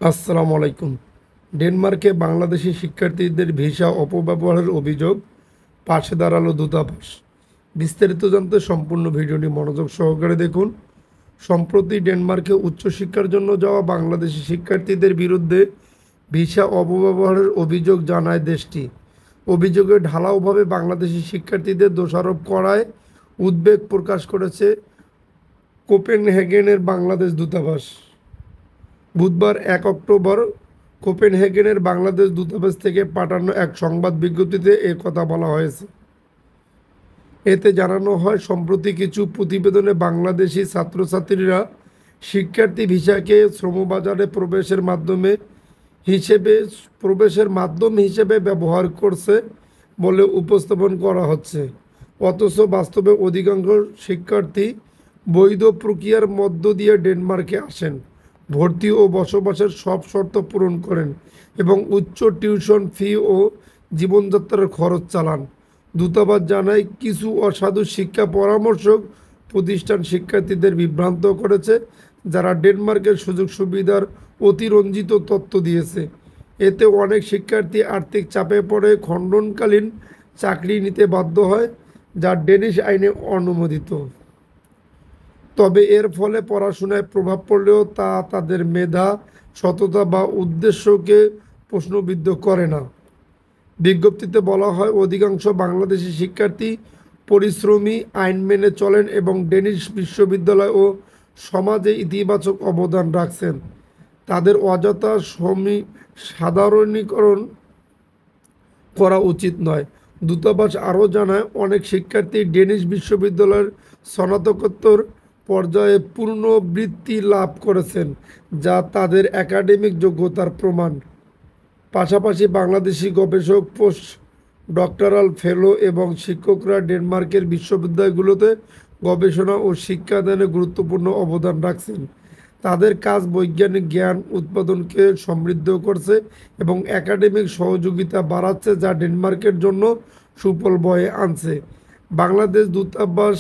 আসসালামু আলাইকুম। ডেনমার্কে বাংলাদেশি শিক্ষার্থীদের ভিসা অপব্যবহারের অভিযোগ পাশে দাঁড়ালো দূতাবাস। বিস্তারিত জানতে সম্পূর্ণ ভিডিওটি মনোযোগ সহকারে দেখুন। সম্প্রতি ডেনমার্কে উচ্চশিক্ষার জন্য যাওয়া বাংলাদেশি শিক্ষার্থীদের বিরুদ্ধে ভিসা অপব্যবহারের অভিযোগ জানায় দেশটি। অভিযোগে ঢালাওভাবে বাংলাদেশি শিক্ষার্থীদের দোষারোপ করায় উদ্বেগ প্রকাশ করেছে কোপেনহেগেনের বাংলাদেশ দূতাবাস। বুধবার ১ অক্টোবর কোপেনহেগেনের বাংলাদেশ দূতাবাস থেকে পাঠানো এক সংবাদ বিজ্ঞপ্তিতে এ কথা বলা হয়েছে। এতে জানানো হয়, সম্প্রতি কিছু প্রতিবেদনে বাংলাদেশি ছাত্রছাত্রীরা শিক্ষার্থী ভিসাকে শ্রমবাজারে প্রবেশের মাধ্যম হিসেবে ব্যবহার করছে বলে উপস্থাপন করা হচ্ছে। অথচ বাস্তবে অধিকাংশ শিক্ষার্থী বৈধ প্রক্রিয়ার মধ্য দিয়ে ডেনমার্কে আসেন, ভর্তি ও বসবাসের সব শর্ত পূরণ করেন এবং উচ্চ টিউশন ফি ও জীবনযাত্রার খরচ চালান। দূতাবাস জানায়, কিছু অসাধু শিক্ষা পরামর্শক প্রতিষ্ঠান শিক্ষার্থীদের বিভ্রান্ত করেছে, যারা ডেনমার্কের সুযোগ সুবিধার অতিরঞ্জিত তথ্য দিয়েছে। এতে অনেক শিক্ষার্থী আর্থিক চাপে পড়ে খণ্ডনকালীন চাকরি নিতে বাধ্য হয়, যা ডেনিশ আইনে অনুমোদিত। তবে এর ফলে পড়াশোনায় প্রভাব পড়লেও তা তাদের মেধা, সততা বা উদ্দেশ্যকে প্রশ্নবিদ্ধ করে না। বিজ্ঞপ্তিতে বলা হয়, অধিকাংশ বাংলাদেশি শিক্ষার্থী পরিশ্রমী, আইন মেনে চলেন এবং ডেনিশ বিশ্ববিদ্যালয় ও সমাজে ইতিবাচক অবদান রাখছেন। তাদের অযথা সাধারণীকরণ করা উচিত নয়। দূতাবাস আরও জানায়, অনেক শিক্ষার্থী ডেনিশ বিশ্ববিদ্যালয়ের স্নাতকোত্তর পর্যায়ে পুনর্বৃত্তি লাভ করেছেন, যা তাদের একাডেমিক যোগ্যতার প্রমাণ। পাশাপাশি বাংলাদেশি গবেষক, পোস্ট ডক্টরাল ফেলো এবং শিক্ষকরা ডেনমার্কের বিশ্ববিদ্যালয়গুলোতে গবেষণা ও শিক্ষাদানে গুরুত্বপূর্ণ অবদান রাখছেন। তাদের কাজ বৈজ্ঞানিক জ্ঞান উৎপাদনকে সমৃদ্ধ করছে এবং একাডেমিক সহযোগিতা বাড়াচ্ছে, যা ডেনমার্কের জন্য সুফল বয়ে আনছে। বাংলাদেশ দূতাবাস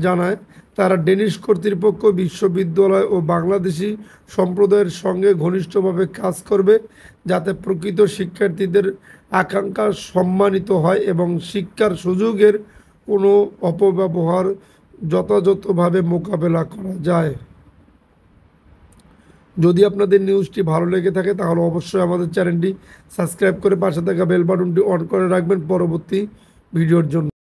জানায়, তারা ডেনিশ কর্তৃপক্ষ, বিশ্ববিদ্যালয় ও বাংলাদেশি সম্প্রদায়ের সঙ্গে ঘনিষ্ঠভাবে কাজ করবে, যাতে প্রকৃত শিক্ষার্থীদের আকাঙ্ক্ষা সম্মানিত হয় এবং শিক্ষার সুযোগের কোনো অপব্যবহার যথাযথভাবে মোকাবেলা করা যায়। যদি আপনাদের নিউজটি ভালো লেগে থাকে তাহলে অবশ্যই আমাদের চ্যানেলটি সাবস্ক্রাইব করে পাশে থাকা বেল বাটনটি অন করে রাখবেন পরবর্তী ভিডিওর জন্য।